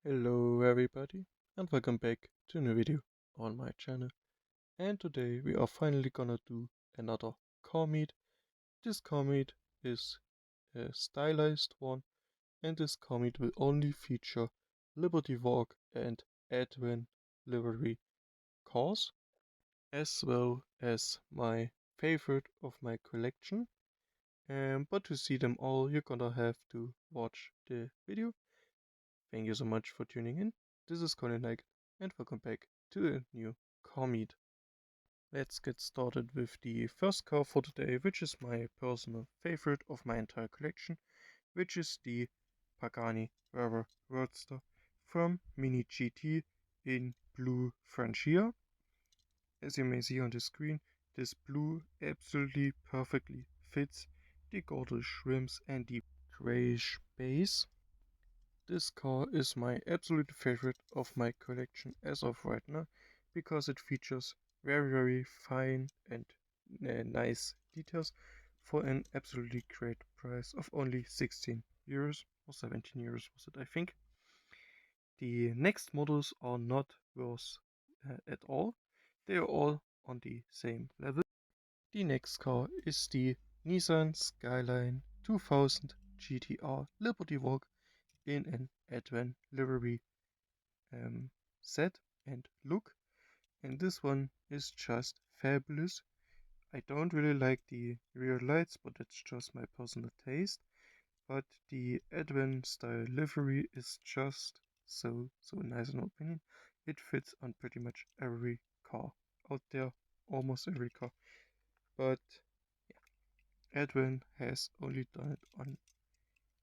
Hello everybody and welcome back to a new video on my channel. And today we are finally gonna do another car meet. This car meet is a stylized one, and this car meet will only feature Liberty Walk and Advan livery cars, as well as my favorite of my collection. But to see them all you're gonna have to watch the video. Thank you so much for tuning in. This is Colin Knight, and welcome back to a new car meet. Let's get started with the first car for today, which is my personal favorite of my entire collection, which is the Pagani Huayra Roadster from Mini GT in blue Francia. As you may see on the screen, this blue absolutely perfectly fits the gorgeous rims and the grayish base. This car is my absolute favorite of my collection as of right now, because it features very fine and nice details for an absolutely great price of only 16 euros or 17 euros was it, I think. The next models are not worse at all. They are all on the same level. The next car is the Nissan Skyline 2000 GTR Liberty Walk in an Advan livery set and look, and this one is just fabulous. I don't really like the rear lights, but that's just my personal taste. But the Advan style livery is just so nice in my opinion. It fits on pretty much every car out there, almost every car. But yeah, Advan has only done it on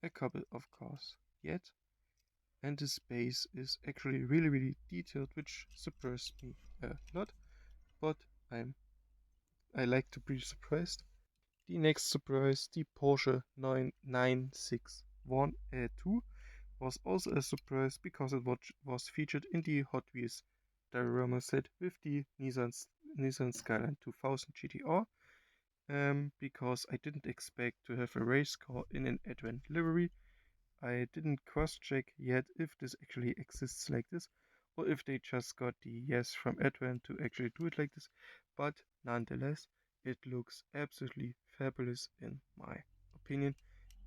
a couple of cars yet, and this base is actually really detailed, which surprised me a lot, but I like to be surprised. The next surprise, the Porsche 961 was also a surprise because it was featured in the Hot Wheels diorama set with the Nissan Skyline 2000 GTR. Because I didn't expect to have a race car in an Advan livery. I didn't cross-check yet if this actually exists like this, or if they just got the yes from Advan to actually do it like this, but nonetheless, it looks absolutely fabulous in my opinion,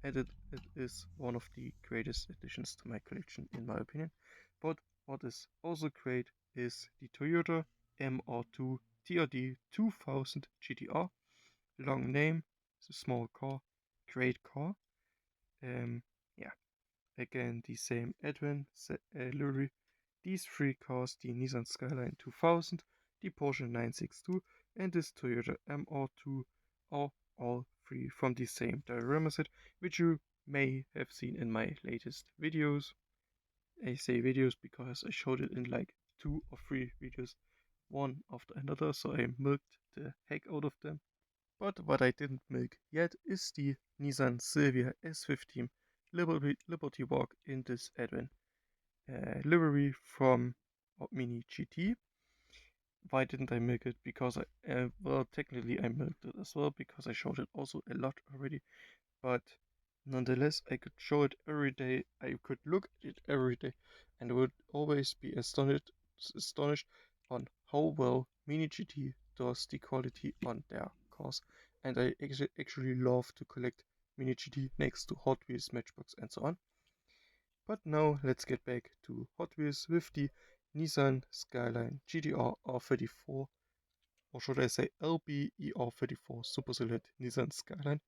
and it is one of the greatest additions to my collection in my opinion. But what is also great is the Toyota MR2 TRD 2000 GTR. Long name, it's a small car, great car. Yeah, again, the same Advan livery. These three cars, the Nissan Skyline 2000, the Porsche 962, and this Toyota MR2, are all three from the same diorama set, which you may have seen in my latest videos. I say videos because I showed it in like 2 or 3 videos, one after another, so I milked the heck out of them. But what I didn't milk yet is the Nissan Silvia S15 Liberty Walk in this Advan livery from Mini GT. Why didn't I milk it? Because well, technically I milked it as well because I showed it also a lot already. But nonetheless, I could show it every day. I could look at it every day, and I would always be astonished on how well Mini GT does the quality on their cars. And I actually love to collect Mini GT next to Hot Wheels, Matchbox, and so on. But now let's get back to Hot Wheels with the Nissan Skyline GTR R34, or should I say LBER34 Super Select Nissan Skyline,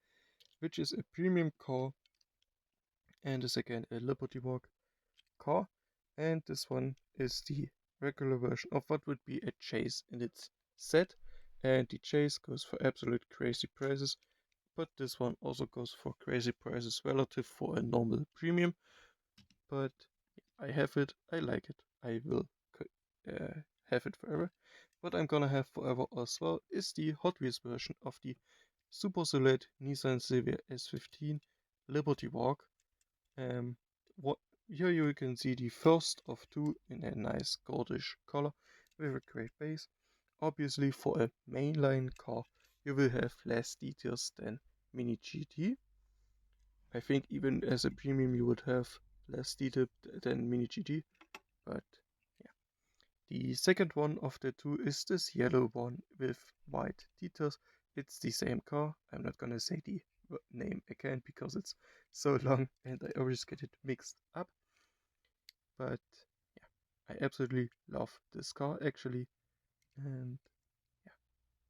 which is a premium car and is again a Liberty Walk car. And this one is the regular version of what would be a Chase in its set. And the Chase goes for absolute crazy prices, but this one also goes for crazy prices relative for a normal premium. But I have it, I like it, I will have it forever. What I'm gonna have forever as well is the Hot Wheels version of the Super Solid Nissan Silvia S15 Liberty Walk. What here you can see the first of two in a nice goldish color with a great base. Obviously for a mainline car you will have less details than Mini GT. I think even as a premium you would have less detail than Mini GT, but yeah. The second one of the two is this yellow one with white details. It's the same car. I'm not gonna say the name again because it's so long and I always get it mixed up. But yeah, I absolutely love this car actually, and yeah,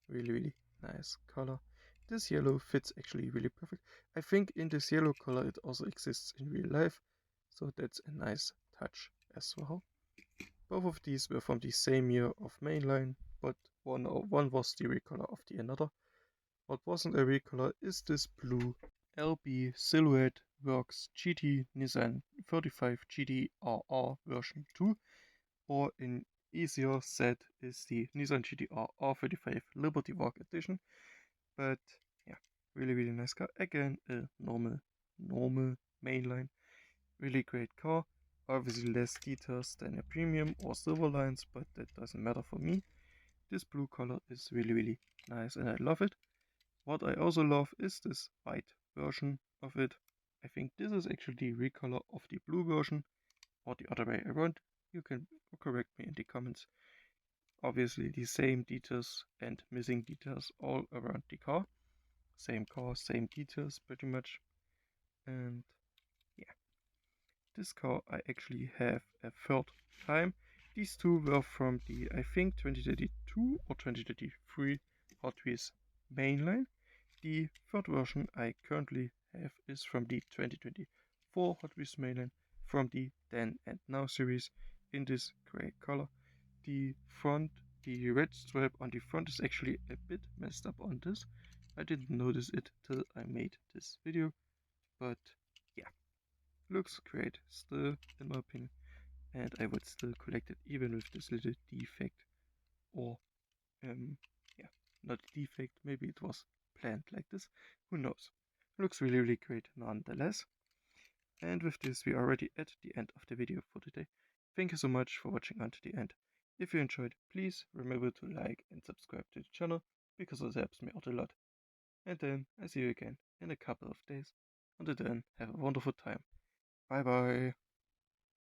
really nice color. This yellow fits actually really perfect. I think in this yellow color it also exists in real life, so that's a nice touch as well. Both of these were from the same year of mainline, but one was the recolor of the another. What wasn't a recolor is this blue LB Silhouette Works GT Nissan 35 GT-RR version 2, or in easier said is the Nissan GT-R R35 Liberty Walk Edition. But yeah, really nice car. Again, a normal mainline. Really great car. Obviously less details than a premium or silver lines, but that doesn't matter for me. This blue color is really nice and I love it. What I also love is this white version of it. I think this is actually the recolor of the blue version, or the other way around. You can correct me in the comments. Obviously the same details and missing details all around the car. Same car, same details pretty much. And yeah, this car I actually have a third time. These two were from the, I think, 2022 or 2023 Hot Wheels mainline. The third version I currently have is from the 2024 Hot Wheels mainline from the Then and Now series in this grey color. The red stripe on the front is actually a bit messed up on this. I didn't notice it till I made this video, but yeah, looks great still in my opinion, and I would still collect it even with this little defect, or yeah, not defect, maybe it was planned like this, who knows. Looks really great nonetheless. And with this we are already at the end of the video for today. Thank you so much for watching until the end. If you enjoyed, please remember to like and subscribe to the channel because it helps me out a lot. And then I see you again in a couple of days. Until then, have a wonderful time. Bye bye.